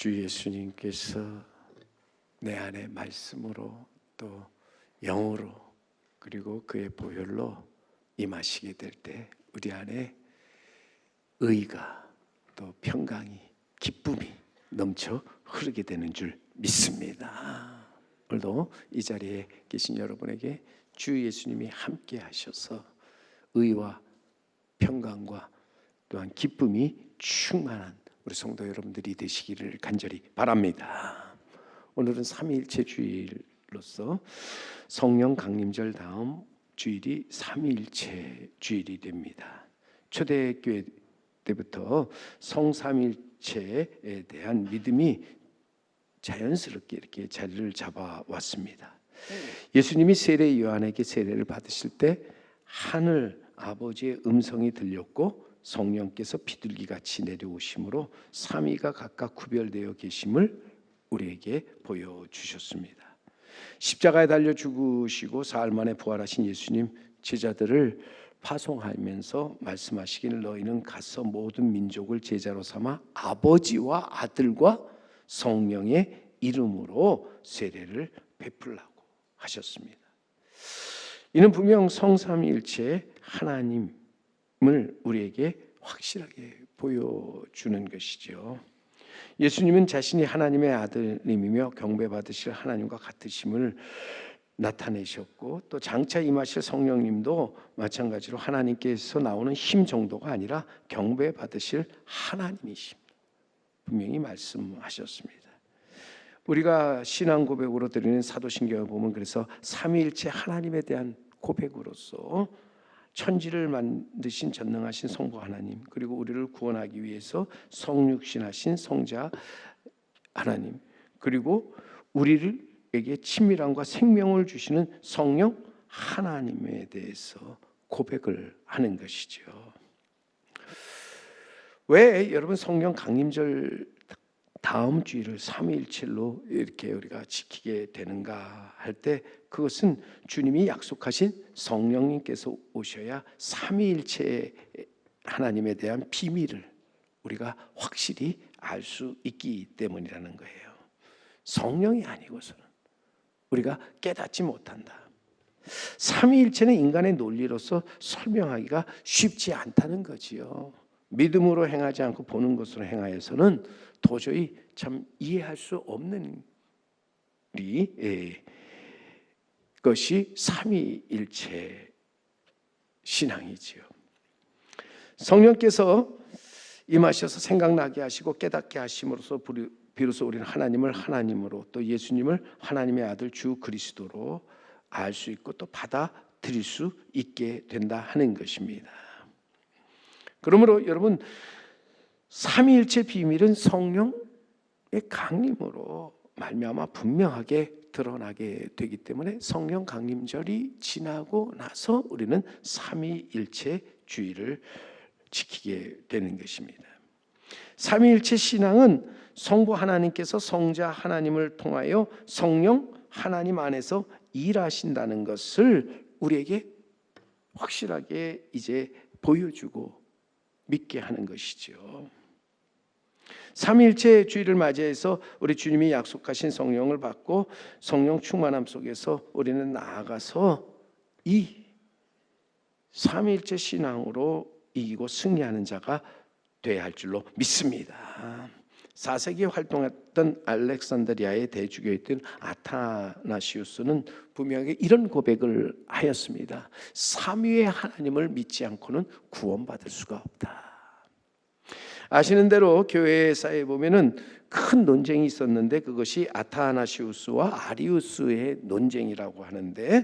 주 예수님께서 내 안에 말씀으로 또 영으로 그리고 그의 보혈로 임하시게 될 때 우리 안에 의가 또 평강이 기쁨이 넘쳐 흐르게 되는 줄 믿습니다. 오늘도 이 자리에 계신 여러분에게 주 예수님이 함께 하셔서 의와 평강과 또한 기쁨이 충만한 우리 성도 여러분들이 되시기를 간절히 바랍니다. 오늘은 삼위일체 주일로서 성령 강림절 다음 주일이 삼위일체 주일이 됩니다. 초대교회 때부터 성삼일체에 대한 믿음이 자연스럽게 이렇게 자리를 잡아왔습니다. 예수님이 세례 요한에게 세례를 받으실 때 하늘 아버지의 음성이 들렸고 성령께서 비둘기같이 내려오심으로 삼위가 각각 구별되어 계심을 우리에게 보여주셨습니다. 십자가에 달려 죽으시고 사흘 만에 부활하신 예수님, 제자들을 파송하면서 말씀하시기를 너희는 가서 모든 민족을 제자로 삼아 아버지와 아들과 성령의 이름으로 세례를 베풀라고 하셨습니다. 이는 분명 성삼위일체 하나님을 우리에게 확실하게 보여주는 것이죠. 예수님은 자신이 하나님의 아들님이며 경배받으실 하나님과 같으심을 나타내셨고 또 장차 임하실 성령님도 마찬가지로 하나님께서 나오는 힘 정도가 아니라 경배받으실 하나님이십니다. 분명히 말씀하셨습니다. 우리가 신앙 고백으로 드리는 사도신경을 보면 그래서 삼위일체 하나님에 대한 고백으로서 천지를 만드신 전능하신 성부 하나님, 그리고 우리를 구원하기 위해서 성육신하신 성자 하나님, 그리고 우리에게 친밀함과 생명을 주시는 성령 하나님에 대해서 고백을 하는 것이죠. 왜 여러분 성령 강림절 다음 주일을 삼위일체로 이렇게 우리가 지키게 되는가 할 때 그것은 주님이 약속하신 성령님께서 오셔야 삼위일체 하나님에 대한 비밀을 우리가 확실히 알 수 있기 때문이라는 거예요. 성령이 아니고서는 우리가 깨닫지 못한다. 삼위일체는 인간의 논리로서 설명하기가 쉽지 않다는 거지요. 믿음으로 행하지 않고 보는 것으로 행하여서는 도저히 참 이해할 수 없는 것이 삼위일체 신앙이지요. 성령께서 임하셔서 생각나게 하시고 깨닫게 하심으로써 비로소 우리는 하나님을 하나님으로 또 예수님을 하나님의 아들 주 그리스도로 알 수 있고 또 받아들일 수 있게 된다 하는 것입니다. 그러므로 여러분 삼위일체 비밀은 성령의 강림으로 말미암아 분명하게 드러나게 되기 때문에 성령 강림절이 지나고 나서 우리는 삼위일체 주일을 지키게 되는 것입니다. 삼위일체 신앙은 성부 하나님께서 성자 하나님을 통하여 성령 하나님 안에서 일하신다는 것을 우리에게 확실하게 이제 보여주고 믿게 하는 것이죠. 삼위일체 주일을 맞이해서 우리 주님이 약속하신 성령을 받고 성령 충만함 속에서 우리는 나아가서 이 삼위일체 신앙으로 이기고 승리하는 자가 되어야 할 줄로 믿습니다. 4세기에 활동했던 알렉산드리아의 대주교였던 아타나시우스는 분명하게 이런 고백을 하였습니다. 삼위의 하나님을 믿지 않고는 구원받을 수가 없다. 아시는 대로 교회사에 보면은 큰 논쟁이 있었는데 그것이 아타나시우스와 아리우스의 논쟁이라고 하는데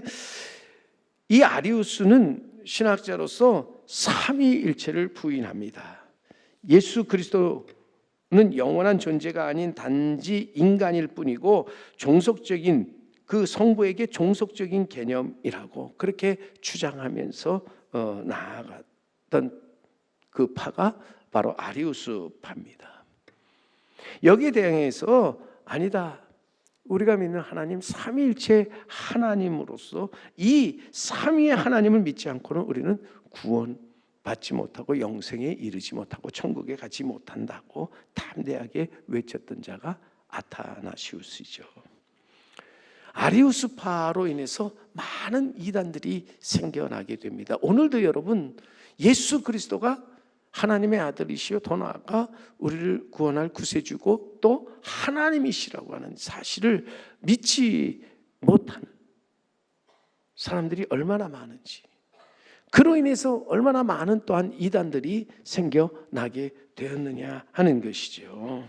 이 아리우스는 신학자로서 삼위일체를 부인합니다. 예수 그리스도는 영원한 존재가 아닌 단지 인간일 뿐이고 종속적인 그 성부에게 종속적인 개념이라고 그렇게 주장하면서 나아갔던 그 파가 바로 아리우스 파입니다. 여기에 대응해서 아니다. 우리가 믿는 하나님 삼위일체 하나님으로서 이 삼위의 하나님을 믿지 않고는 우리는 구원받을 받지 못하고 영생에 이르지 못하고 천국에 가지 못한다고 담대하게 외쳤던 자가 아타나시우스이죠. 아리우스파로 인해서 많은 이단들이 생겨나게 됩니다. 오늘도 여러분, 예수 그리스도가 하나님의 아들이시요 더 나아가 우리를 구원할 구세주고 또 하나님이시라고 하는 사실을 믿지 못하는 사람들이 얼마나 많은지, 그로 인해서 얼마나 많은 또한 이단들이 생겨나게 되었느냐 하는 것이죠.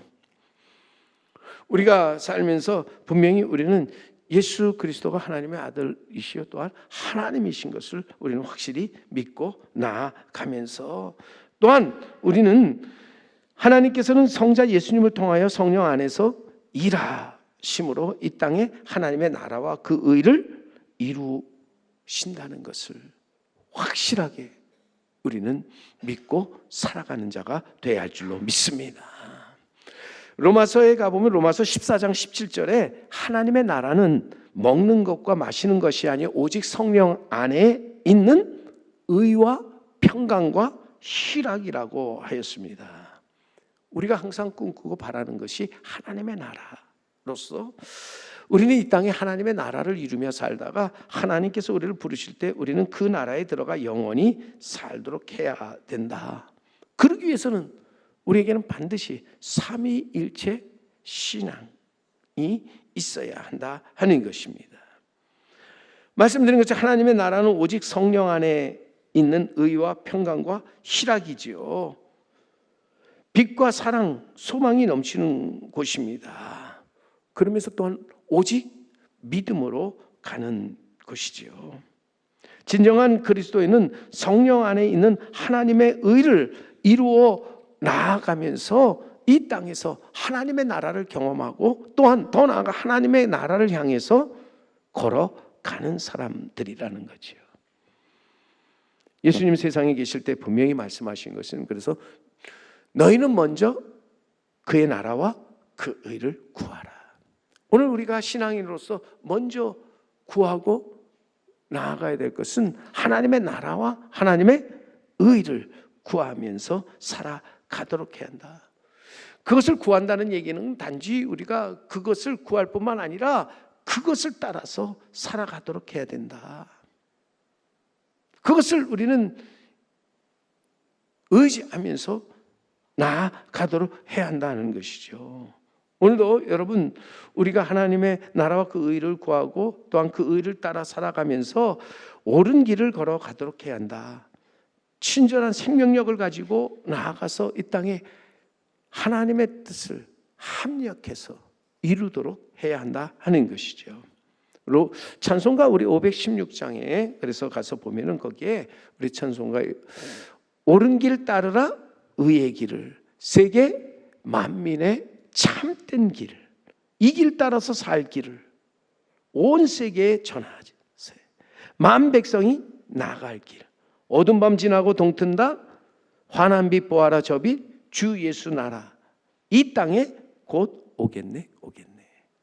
우리가 살면서 분명히 우리는 예수 그리스도가 하나님의 아들이시요 또한 하나님이신 것을 우리는 확실히 믿고 나아가면서, 또한 우리는 하나님께서는 성자 예수님을 통하여 성령 안에서 일하심으로 이 땅에 하나님의 나라와 그 의를 이루신다는 것을 확실하게 우리는 믿고 살아가는 자가 되어야 할 줄로 믿습니다. 로마서에 가보면 로마서 14장 17절에 하나님의 나라는 먹는 것과 마시는 것이 아니요 오직 성령 안에 있는 의와 평강과 희락이라고 하였습니다. 우리가 항상 꿈꾸고 바라는 것이 하나님의 나라로서 우리는 이 땅에 하나님의 나라를 이루며 살다가 하나님께서 우리를 부르실 때 우리는 그 나라에 들어가 영원히 살도록 해야 된다. 그러기 위해서는 우리에게는 반드시 삼위일체 신앙이 있어야 한다 하는 것입니다. 말씀드린 것처럼 하나님의 나라는 오직 성령 안에 있는 의와 평강과 희락이지요. 빛과 사랑, 소망이 넘치는 곳입니다. 그러면서 또한 오직 믿음으로 가는 것이지요. 진정한 그리스도인은 성령 안에 있는 하나님의 의를 이루어 나아가면서 이 땅에서 하나님의 나라를 경험하고 또한 더 나아가 하나님의 나라를 향해서 걸어가는 사람들이라는 거죠. 예수님 세상에 계실 때 분명히 말씀하신 것은, 그래서 너희는 먼저 그의 나라와 그 의를 구하라. 오늘 우리가 신앙인으로서 먼저 구하고 나아가야 될 것은 하나님의 나라와 하나님의 의를 구하면서 살아가도록 해야 한다. 그것을 구한다는 얘기는 단지 우리가 그것을 구할 뿐만 아니라 그것을 따라서 살아가도록 해야 된다. 그것을 우리는 의지하면서 나아가도록 해야 한다는 것이죠. 오늘도 여러분, 우리가 하나님의 나라와 그 의를 구하고 또한 그 의를 따라 살아가면서 옳은 길을 걸어가도록 해야 한다. 친절한 생명력을 가지고 나아가서 이 땅에 하나님의 뜻을 합력해서 이루도록 해야 한다 하는 것이죠. 찬송가 우리 516장에 그래서 가서 보면은 거기에 우리 찬송가 옳은 길 따르라 의의 길을 세계 만민의 참된 길, 이 길 따라서 살 길을 온 세계에 전하세요. 만 백성이 나갈 길, 어두운 밤 지나고 동튼다 환한 빛 보아라 저 빛 주 예수 나라 이 땅에 곧 오겠네.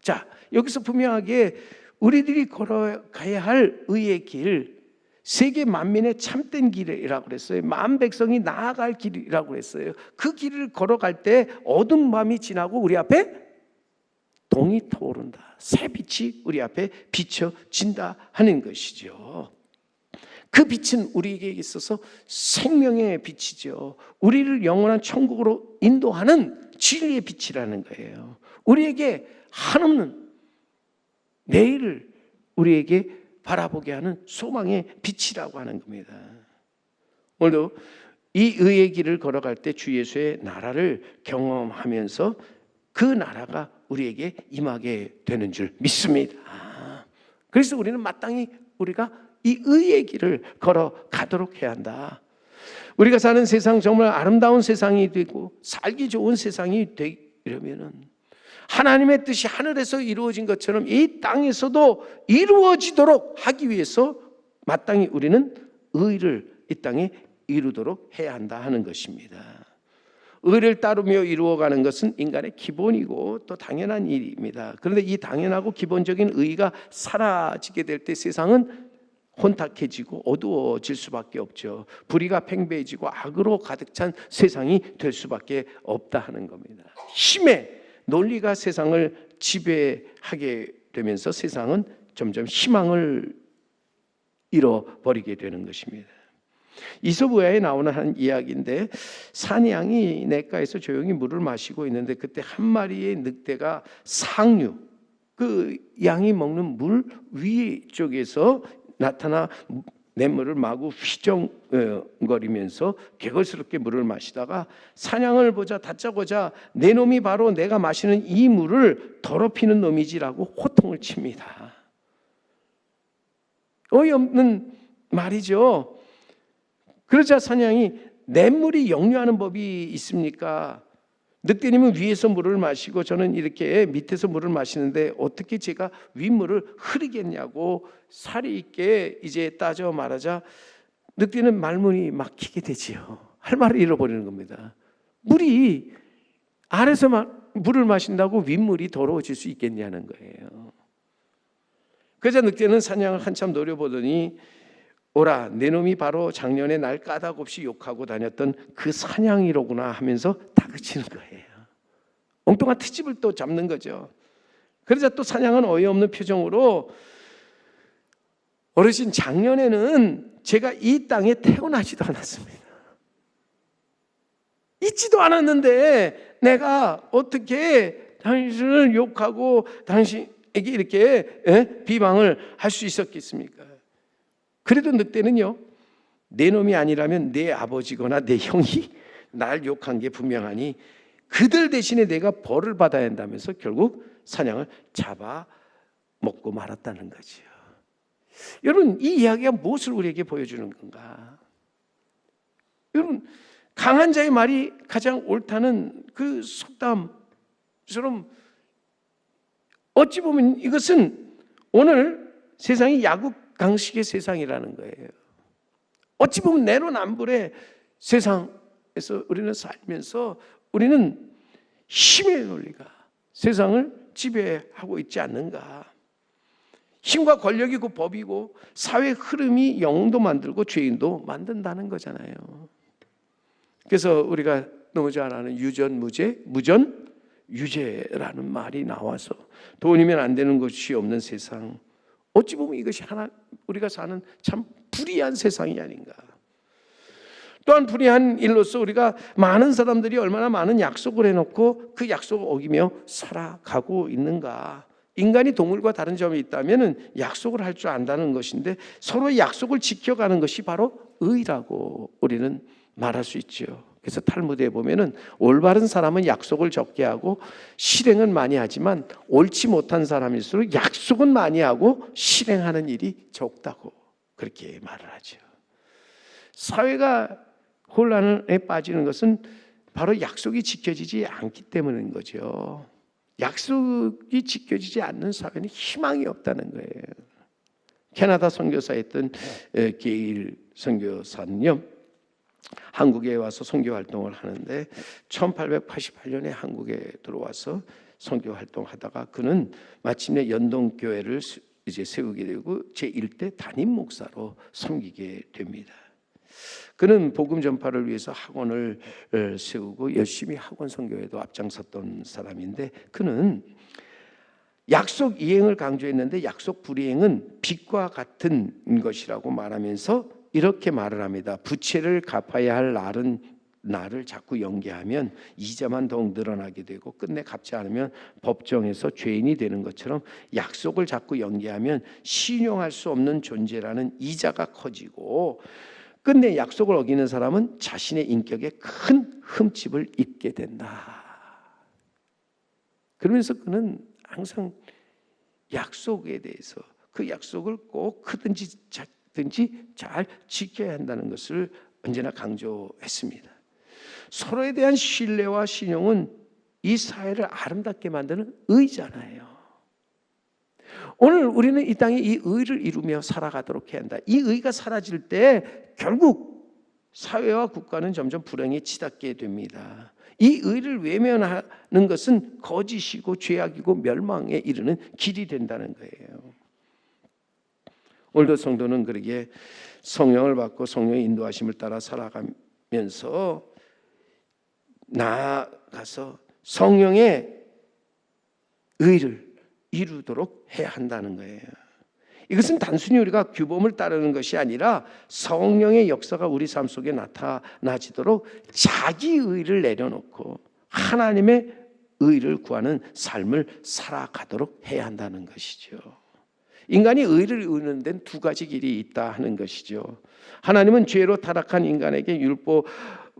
자, 여기서 분명하게 우리들이 걸어가야 할 의의 길, 세계 만민의 참된 길이라고 그랬어요. 만 백성이 나아갈 길이라고 그랬어요. 그 길을 걸어갈 때 어두운 밤이 지나고 우리 앞에 동이 타오른다. 새 빛이 우리 앞에 비춰진다 하는 것이죠. 그 빛은 우리에게 있어서 생명의 빛이죠. 우리를 영원한 천국으로 인도하는 진리의 빛이라는 거예요. 우리에게 한없는 내일을 우리에게 바라보게 하는 소망의 빛이라고 하는 겁니다. 오늘도 이 의의 길을 걸어갈 때 주 예수의 나라를 경험하면서 그 나라가 우리에게 임하게 되는 줄 믿습니다. 그래서 우리는 마땅히 우리가 이 의의 길을 걸어가도록 해야 한다. 우리가 사는 세상 정말 아름다운 세상이 되고 살기 좋은 세상이 되려면은 하나님의 뜻이 하늘에서 이루어진 것처럼 이 땅에서도 이루어지도록 하기 위해서 마땅히 우리는 의를 이 땅에 이루도록 해야 한다 하는 것입니다. 의를 따르며 이루어가는 것은 인간의 기본이고 또 당연한 일입니다. 그런데 이 당연하고 기본적인 의가 사라지게 될 때 세상은 혼탁해지고 어두워질 수밖에 없죠. 불의가 팽배해지고 악으로 가득 찬 세상이 될 수밖에 없다 하는 겁니다. 힘의 논리가 세상을 지배하게 되면서 세상은 점점 희망을 잃어버리게 되는 것입니다. 이솝우야에 나오는 한 이야기인데, 산양이 냇가에서 조용히 물을 마시고 있는데 그때 한 마리의 늑대가 상류, 그 양이 먹는 물 위쪽에서 나타나 냇물을 마구 휘정거리면서 개걸스럽게 물을 마시다가 산양을 보자 다짜고자 내 놈이 바로 내가 마시는 이 물을 더럽히는 놈이지라고 호통을 칩니다. 어이없는 말이죠. 그러자 산양이 냇물이 역류하는 법이 있습니까? 늑대님은 위에서 물을 마시고 저는 이렇게 밑에서 물을 마시는데 어떻게 제가 윗물을 흐리겠냐고 살이 있게 이제 따져 말하자 늑대는 말문이 막히게 되지요. 할 말을 잃어버리는 겁니다. 물이 아래서 물을 마신다고 윗물이 더러워질 수 있겠냐는 거예요. 그러자 늑대는 산양을 한참 노려보더니 오라, 내 놈이 바로 작년에 날 까닭없이 욕하고 다녔던 그 산양이로구나 하면서 다그치는 거예요. 엉뚱한 트집을 또 잡는 거죠. 그러자 또 산양은 어이없는 표정으로 어르신, 작년에는 제가 이 땅에 태어나지도 않았습니다. 있지도 않았는데 내가 어떻게 당신을 욕하고 당신에게 이렇게 비방을 할 수 있었겠습니까? 그래도 늑대는요, 내 놈이 아니라면 내 아버지거나 내 형이 날 욕한 게 분명하니 그들 대신에 내가 벌을 받아야 한다면서 결국 산양을 잡아 먹고 말았다는 거죠. 여러분, 이 이야기가 무엇을 우리에게 보여주는 건가? 여러분, 강한 자의 말이 가장 옳다는 그 속담처럼 어찌 보면 이것은 오늘 세상이 야국 강식의 세상이라는 거예요. 어찌 보면 내로남불의 세상에서 우리는 살면서 우리는 힘의 논리가 세상을 지배하고 있지 않는가. 힘과 권력이고 법이고 사회 흐름이 영웅도 만들고 죄인도 만든다는 거잖아요. 그래서 우리가 너무 잘 아는 유전무죄, 무전유죄라는 말이 나와서 돈이면 안 되는 것이 없는 세상, 어찌 보면 이것이 우리가 사는 참 불의한 세상이 아닌가. 또한 불의한 일로서 우리가 많은 사람들이 얼마나 많은 약속을 해놓고 그 약속을 어기며 살아가고 있는가. 인간이 동물과 다른 점이 있다면 약속을 할 줄 안다는 것인데 서로의 약속을 지켜가는 것이 바로 의라고 우리는 말할 수 있죠. 그래서 탈무드에 보면은 올바른 사람은 약속을 적게 하고 실행은 많이 하지만 옳지 못한 사람일수록 약속은 많이 하고 실행하는 일이 적다고 그렇게 말을 하죠. 사회가 혼란에 빠지는 것은 바로 약속이 지켜지지 않기 때문인 거죠. 약속이 지켜지지 않는 사회는 희망이 없다는 거예요. 캐나다 선교사였던 게일 선교사는요, 한국에 와서 선교 활동을 하는데 1888년에 한국에 들어와서 선교 활동하다가 그는 마침내 연동교회를 이제 세우게 되고 제1대 담임 목사로 섬기게 됩니다. 그는 복음 전파를 위해서 학원을 세우고 열심히 학원 선교에도 앞장섰던 사람인데 그는 약속 이행을 강조했는데 약속 불이행은 빛과 같은 것이라고 말하면서 이렇게 말을 합니다. 부채를 갚아야 할 날을 자꾸 연기하면 이자만 더욱 늘어나게 되고 끝내 갚지 않으면 법정에서 죄인이 되는 것처럼 약속을 자꾸 연기하면 신용할 수 없는 존재라는 이자가 커지고 끝내 약속을 어기는 사람은 자신의 인격에 큰 흠집을 입게 된다. 그러면서 그는 항상 약속에 대해서 그 약속을 꼭 크든지 작든지 잘 지켜야 한다는 것을 언제나 강조했습니다. 서로에 대한 신뢰와 신용은 이 사회를 아름답게 만드는 의잖아요. 오늘 우리는 이 땅에 이 의를 이루며 살아가도록 해야 한다. 이 의가 사라질 때 결국 사회와 국가는 점점 불행에 치닫게 됩니다. 이 의를 외면하는 것은 거짓이고 죄악이고 멸망에 이르는 길이 된다는 거예요. 오늘도 성도는 그러기에 성령을 받고 성령의 인도하심을 따라 살아가면서 나아가서 성령의 의를 이루도록 해야 한다는 거예요. 이것은 단순히 우리가 규범을 따르는 것이 아니라 성령의 역사가 우리 삶 속에 나타나지도록 자기 의를 내려놓고 하나님의 의를 구하는 삶을 살아가도록 해야 한다는 것이죠. 인간이 의를 이루는 데는 두 가지 길이 있다 하는 것이죠. 하나님은 죄로 타락한 인간에게 율법에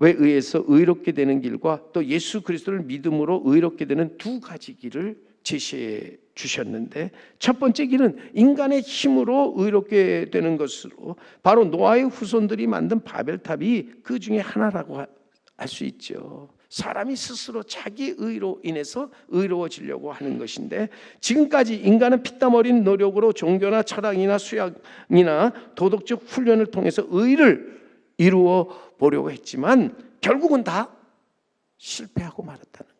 의해서 의롭게 되는 길과 또 예수 그리스도를 믿음으로 의롭게 되는 두 가지 길을 제시해 주셨는데, 첫 번째 길은 인간의 힘으로 의롭게 되는 것으로 바로 노아의 후손들이 만든 바벨탑이 그 중에 하나라고 할 수 있죠. 사람이 스스로 자기 의로 인해서 의로워지려고 하는 것인데, 지금까지 인간은 피땀 어린 노력으로 종교나 철학이나 수양이나 도덕적 훈련을 통해서 의를 이루어 보려고 했지만 결국은 다 실패하고 말았다는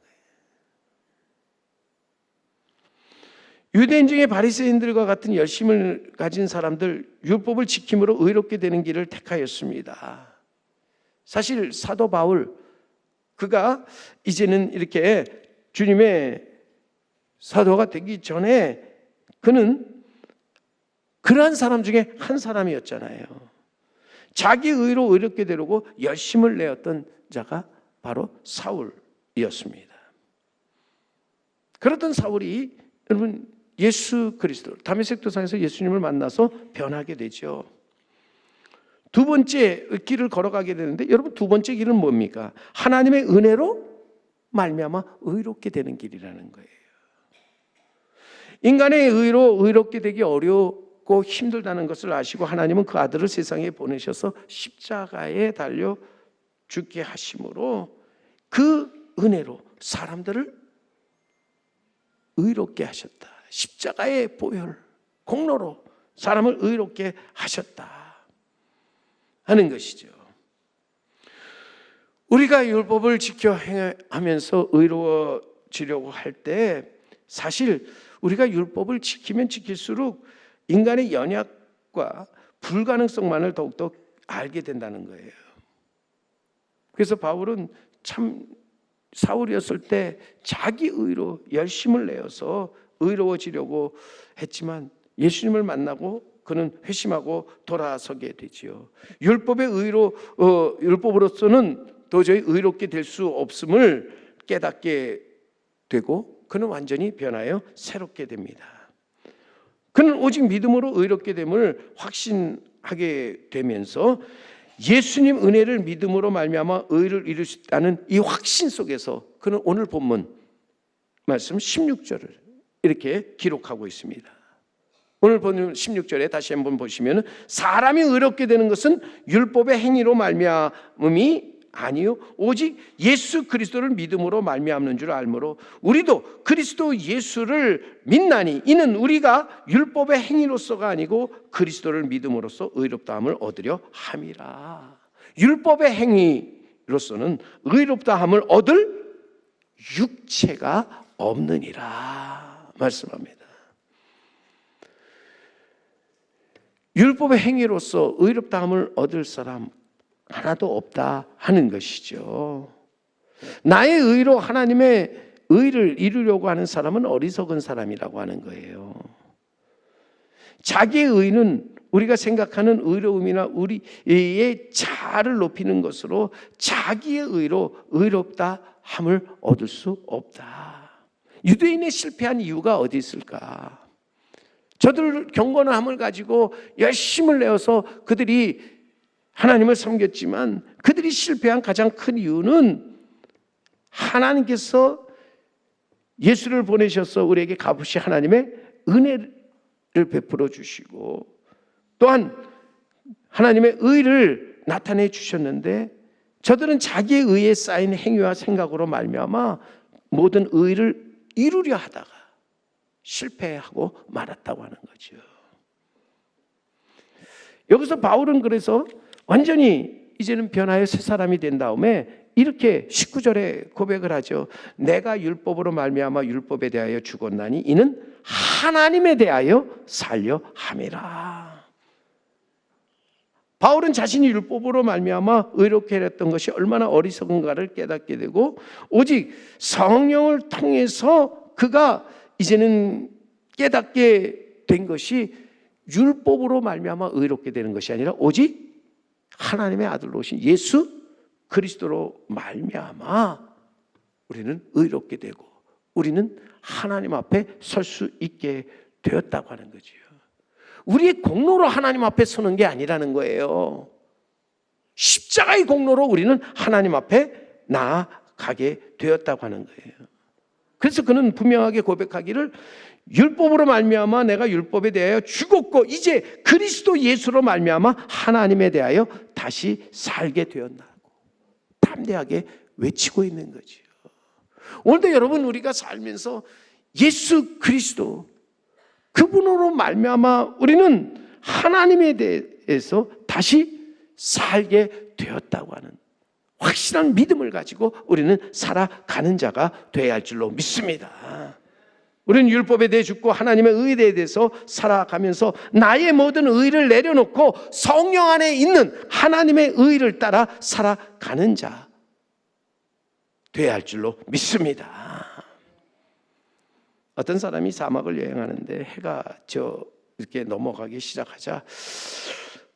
거예요. 유대인 중에 바리새인들과 같은 열심을 가진 사람들, 율법을 지킴으로 의롭게 되는 길을 택하였습니다. 사실 사도 바울, 그가 이제는 이렇게 주님의 사도가 되기 전에 그는 그러한 사람 중에 한 사람이었잖아요. 자기 의로 의롭게 되려고 열심을 내었던 자가 바로 사울이었습니다. 그렇던 사울이 여러분 예수 그리스도 다메섹 도상에서 예수님을 만나서 변하게 되죠. 두 번째 길을 걸어가게 되는데, 여러분 두 번째 길은 뭡니까? 하나님의 은혜로 말미암아 의롭게 되는 길이라는 거예요. 인간의 의로 의롭게 되기 어렵고 힘들다는 것을 아시고 하나님은 그 아들을 세상에 보내셔서 십자가에 달려 죽게 하심으로 그 은혜로 사람들을 의롭게 하셨다. 십자가의 보혈, 공로로 사람을 의롭게 하셨다 하는 것이죠. 우리가 율법을 지켜 행하면서 의로워지려고 할 때 사실 우리가 율법을 지키면 지킬수록 인간의 연약과 불가능성만을 더욱더 알게 된다는 거예요. 그래서 바울은 참 사울이었을 때 자기 의로 열심을 내어서 의로워지려고 했지만 예수님을 만나고 그는 회심하고 돌아서게 되지요. 율법으로서는 도저히 의롭게 될 수 없음을 깨닫게 되고 그는 완전히 변하여 새롭게 됩니다. 그는 오직 믿음으로 의롭게 됨을 확신하게 되면서 예수님 은혜를 믿음으로 말미암아 의를 이룰 수 있다는 이 확신 속에서 그는 오늘 본문 말씀 16절을 이렇게 기록하고 있습니다. 오늘 본문 16절에 다시 한번 보시면 사람이 의롭게 되는 것은 율법의 행위로 말미암음이 아니요 오직 예수 그리스도를 믿음으로 말미암는 줄 알므로 우리도 그리스도 예수를 믿나니 이는 우리가 율법의 행위로서가 아니고 그리스도를 믿음으로써 의롭다함을 얻으려 함이라. 율법의 행위로서는 의롭다함을 얻을 육체가 없느니라 말씀합니다. 율법의 행위로서 의롭다함을 얻을 사람 하나도 없다 하는 것이죠. 나의 의로 하나님의 의를 이루려고 하는 사람은 어리석은 사람이라고 하는 거예요. 자기의 의는 우리가 생각하는 의로움이나 우리의 자아를 높이는 것으로 자기의 의로 의롭다 함을 얻을 수 없다. 유대인의 실패한 이유가 어디 있을까? 저들 경건함을 가지고 열심을 내어서 그들이 하나님을 섬겼지만 그들이 실패한 가장 큰 이유는 하나님께서 예수를 보내셔서 우리에게 값없이 하나님의 은혜를 베풀어 주시고 또한 하나님의 의를 나타내 주셨는데 저들은 자기의 의에 쌓인 행위와 생각으로 말미암아 모든 의를 이루려 하다가 실패하고 말았다고 하는 거죠. 여기서 바울은 그래서 완전히 이제는 변화의 새 사람이 된 다음에 이렇게 19절에 고백을 하죠. 내가 율법으로 말미암아 율법에 대하여 죽었나니 이는 하나님에 대하여 살려 함이라. 바울은 자신이 율법으로 말미암아 의롭게 했던 것이 얼마나 어리석은가를 깨닫게 되고, 오직 성령을 통해서 그가 이제는 깨닫게 된 것이 율법으로 말미암아 의롭게 되는 것이 아니라 오직 하나님의 아들로 오신 예수 그리스도로 말미암아 우리는 의롭게 되고 우리는 하나님 앞에 설 수 있게 되었다고 하는 거지요. 우리의 공로로 하나님 앞에 서는 게 아니라는 거예요. 십자가의 공로로 우리는 하나님 앞에 나아가게 되었다고 하는 거예요. 그래서 그는 분명하게 고백하기를 율법으로 말미암아 내가 율법에 대하여 죽었고 이제 그리스도 예수로 말미암아 하나님에 대하여 다시 살게 되었다고 담대하게 외치고 있는 거지요. 오늘도 여러분, 우리가 살면서 예수 그리스도 그분으로 말미암아 우리는 하나님에 대해서 다시 살게 되었다고 하는 확실한 믿음을 가지고 우리는 살아가는 자가 되어야 할 줄로 믿습니다. 우리는 율법에 대해 죽고 하나님의 의에 대해서 살아가면서 나의 모든 의를 내려놓고 성령 안에 있는 하나님의 의를 따라 살아가는 자 되어야 할 줄로 믿습니다. 어떤 사람이 사막을 여행하는데 해가 이렇게 넘어가기 시작하자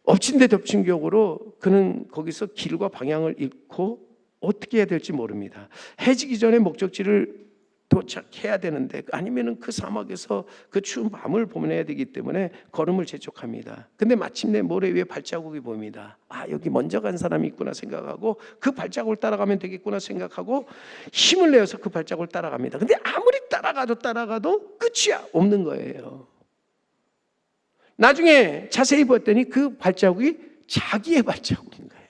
엎친 데 덮친 격으로 그는 거기서 길과 방향을 잃고 어떻게 해야 될지 모릅니다. 해지기 전에 목적지를 도착해야 되는데 아니면은 그 사막에서 그 추운 밤을 보내야 되기 때문에 걸음을 재촉합니다. 근데 마침내 모래 위에 발자국이 보입니다. 아, 여기 먼저 간 사람이 있구나 생각하고 그 발자국을 따라가면 되겠구나 생각하고 힘을 내어서 그 발자국을 따라갑니다. 근데 아무리 따라가도 끝이 없는 거예요. 나중에 자세히 봤더니 그 발자국이 자기의 발자국인 거예요.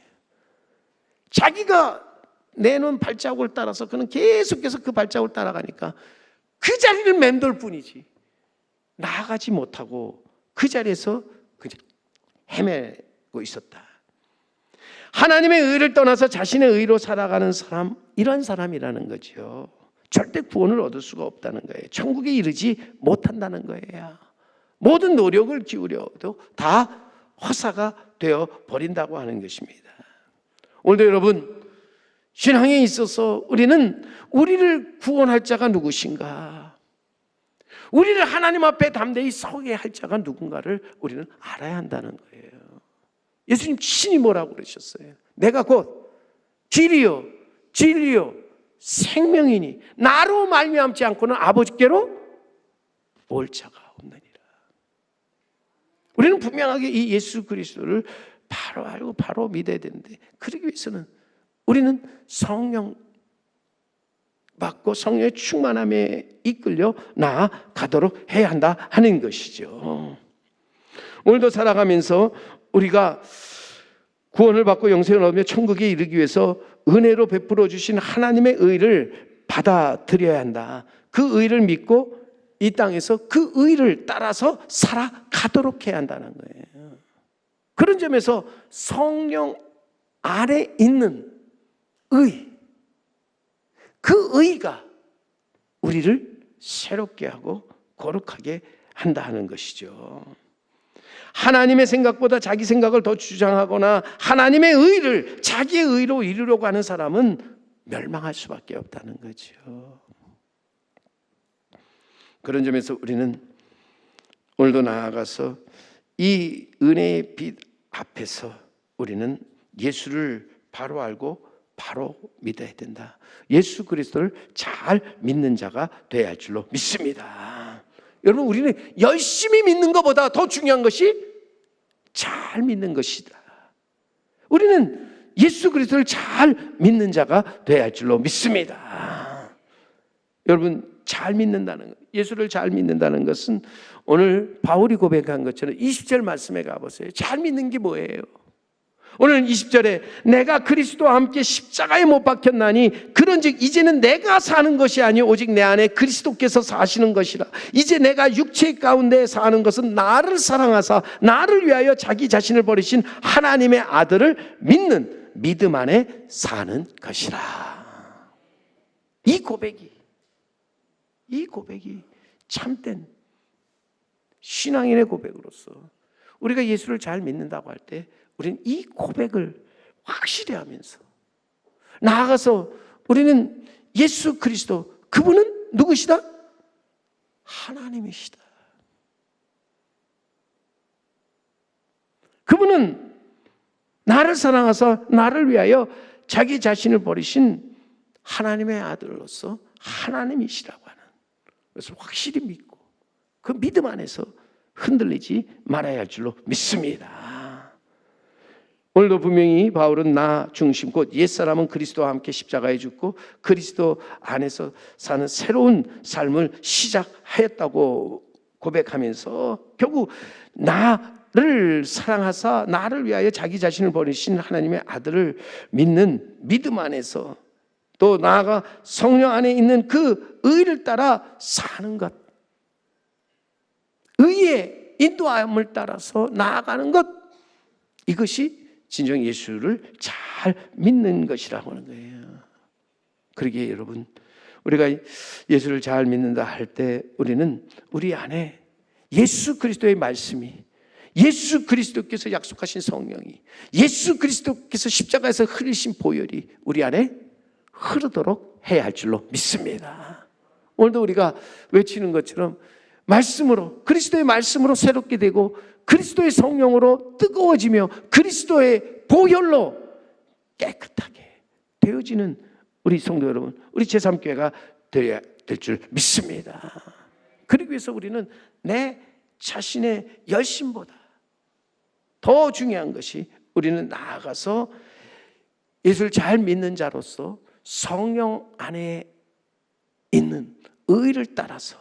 자기가 내놓은 발자국을 따라서 그는 계속해서 그 발자국을 따라가니까 그 자리를 맴돌 뿐이지 나아가지 못하고 그 자리에서 그냥 헤매고 있었다. 하나님의 의를 떠나서 자신의 의로 살아가는 사람, 이런 사람이라는 거죠. 절대 구원을 얻을 수가 없다는 거예요. 천국에 이르지 못한다는 거예요. 모든 노력을 기울여도 다 허사가 되어 버린다고 하는 것입니다. 오늘도 여러분, 신앙에 있어서 우리는 우리를 구원할 자가 누구신가, 우리를 하나님 앞에 담대히 서게 할 자가 누군가를 우리는 알아야 한다는 거예요. 예수님 친히 뭐라고 그러셨어요? 내가 곧 길이요 진리요 생명이니 나로 말미암지 않고는 아버지께로 올 자가 없느니라. 우리는 분명하게 이 예수 그리스도를 바로 알고 바로 믿어야 되는데, 그러기 위해서는 우리는 성령 받고 성령의 충만함에 이끌려 나아가도록 해야 한다 하는 것이죠. 오늘도 살아가면서 우리가 구원을 받고 영생을 얻으며 천국에 이르기 위해서 은혜로 베풀어 주신 하나님의 의를 받아들여야 한다. 그 의를 믿고 이 땅에서 그 의를 따라서 살아가도록 해야 한다는 거예요. 그런 점에서 성령 안에 있는 의, 그 의가 우리를 새롭게 하고 거룩하게 한다 하는 것이죠. 하나님의 생각보다 자기 생각을 더 주장하거나 하나님의 의를 자기의 의로 이루려고 하는 사람은 멸망할 수밖에 없다는 거죠. 그런 점에서 우리는 오늘도 나아가서 이 은혜의 빛 앞에서 우리는 예수를 바로 알고 바로 믿어야 된다. 예수 그리스도를 잘 믿는 자가 되어야 할 줄로 믿습니다. 여러분, 우리는 열심히 믿는 것보다 더 중요한 것이 잘 믿는 것이다. 우리는 예수 그리스도를 잘 믿는 자가 되어야 할 줄로 믿습니다. 여러분, 잘 믿는다는 것, 예수를 잘 믿는다는 것은 오늘 바울이 고백한 것처럼 20절 말씀에 가보세요. 잘 믿는 게 뭐예요? 오늘 20절에 내가 그리스도와 함께 십자가에 못 박혔나니 그런즉 이제는 내가 사는 것이 아니요 오직 내 안에 그리스도께서 사시는 것이라. 이제 내가 육체 가운데 사는 것은 나를 사랑하사 나를 위하여 자기 자신을 버리신 하나님의 아들을 믿는 믿음 안에 사는 것이라. 이 고백이 참된 신앙인의 고백으로서 우리가 예수를 잘 믿는다고 할 때 우리는 이 고백을 확실히 하면서 나아가서 우리는 예수 그리스도, 그분은 누구시다? 하나님이시다. 그분은 나를 사랑하사 나를 위하여 자기 자신을 버리신 하나님의 아들로서 하나님이시라고 하는 것을 확실히 믿고 그 믿음 안에서 흔들리지 말아야 할 줄로 믿습니다. 오늘도 분명히 바울은 나 중심 곧 옛사람은 그리스도와 함께 십자가에 죽고 그리스도 안에서 사는 새로운 삶을 시작하였다고 고백하면서 결국 나를 사랑하사 나를 위하여 자기 자신을 버리신 하나님의 아들을 믿는 믿음 안에서 또 나아가 성령 안에 있는 그 의를 따라 사는 것, 의의 인도함을 따라서 나아가는 것, 이것이 진정 예수를 잘 믿는 것이라고 하는 거예요. 그러기에 여러분, 우리가 예수를 잘 믿는다 할 때 우리는 우리 안에 예수 그리스도의 말씀이, 예수 그리스도께서 약속하신 성령이, 예수 그리스도께서 십자가에서 흘리신 보혈이 우리 안에 흐르도록 해야 할 줄로 믿습니다. 오늘도 우리가 외치는 것처럼 말씀으로, 그리스도의 말씀으로 새롭게 되고 그리스도의 성령으로 뜨거워지며 그리스도의 보혈로 깨끗하게 되어지는 우리 성도 여러분, 우리 제3교회가 되어야 될 줄 믿습니다. 그러기 위해서 우리는 내 자신의 열심보다 더 중요한 것이 우리는 나아가서 예수를 잘 믿는 자로서 성령 안에 있는 의를 따라서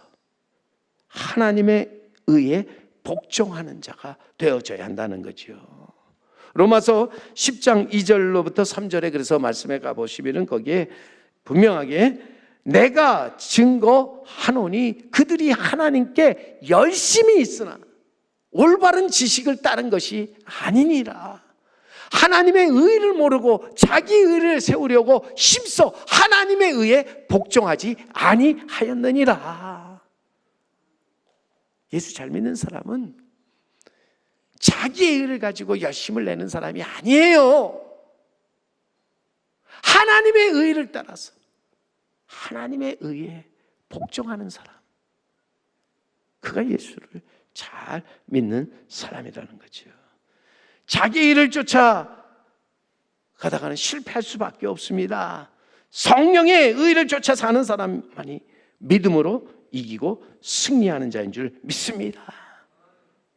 하나님의 의에 복종하는 자가 되어져야 한다는 거죠. 로마서 10장 2절로부터 3절에 그래서 말씀해 가보시면 거기에 분명하게 내가 증거하노니 그들이 하나님께 열심히 있으나 올바른 지식을 따른 것이 아니니라. 하나님의 의를 모르고 자기 의를 세우려고 힘써 하나님의 의에 복종하지 아니하였느니라. 예수 잘 믿는 사람은 자기의 의를 가지고 열심을 내는 사람이 아니에요. 하나님의 의를 따라서 하나님의 의에 복종하는 사람, 그가 예수를 잘 믿는 사람이라는 거죠. 자기 일을 쫓아 가다가는 실패할 수밖에 없습니다. 성령의 의를 쫓아 사는 사람만이 믿음으로 이기고 승리하는 자인 줄 믿습니다.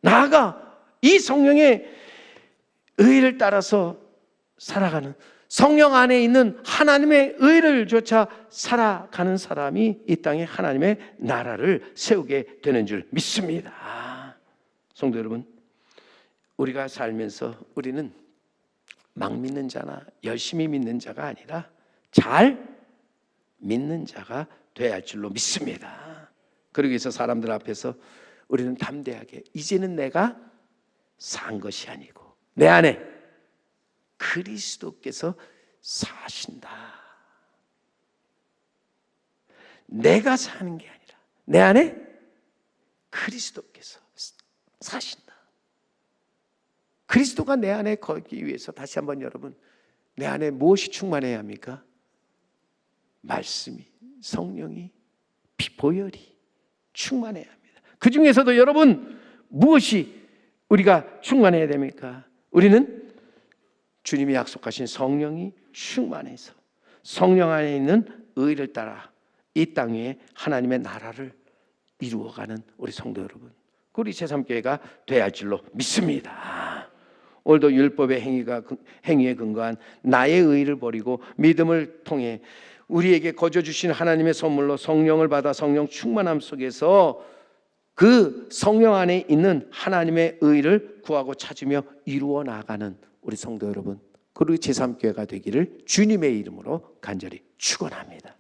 나아가 이 성령의 의를 따라서 살아가는, 성령 안에 있는 하나님의 의를 쫓아 살아가는 사람이 이 땅에 하나님의 나라를 세우게 되는 줄 믿습니다. 성도 여러분, 우리가 살면서 우리는 막 믿는 자나 열심히 믿는 자가 아니라 잘 믿는 자가 되어야 할 줄로 믿습니다. 그러기 위해서 사람들 앞에서 우리는 담대하게 이제는 내가 산 것이 아니고 내 안에 그리스도께서 사신다. 내가 사는 게 아니라 내 안에 그리스도께서 사신다. 그리스도가 내 안에 거기 위해서 다시 한번 여러분, 내 안에 무엇이 충만해야 합니까? 말씀이, 성령이, 보혈이 충만해야 합니다. 그 중에서도 여러분 무엇이 우리가 충만해야 됩니까? 우리는 주님이 약속하신 성령이 충만해서 성령 안에 있는 의를 따라 이 땅 위에 하나님의 나라를 이루어가는 우리 성도 여러분, 우리 제3교회가 되어야 할 줄로 믿습니다. 오늘도 율법의 행위에 근거한 나의 의를 버리고 믿음을 통해 우리에게 거저 주신 하나님의 선물로 성령을 받아 성령 충만함 속에서 그 성령 안에 있는 하나님의 의를 구하고 찾으며 이루어 나가는 우리 성도 여러분, 그리고 제3교회가 되기를 주님의 이름으로 간절히 축원합니다.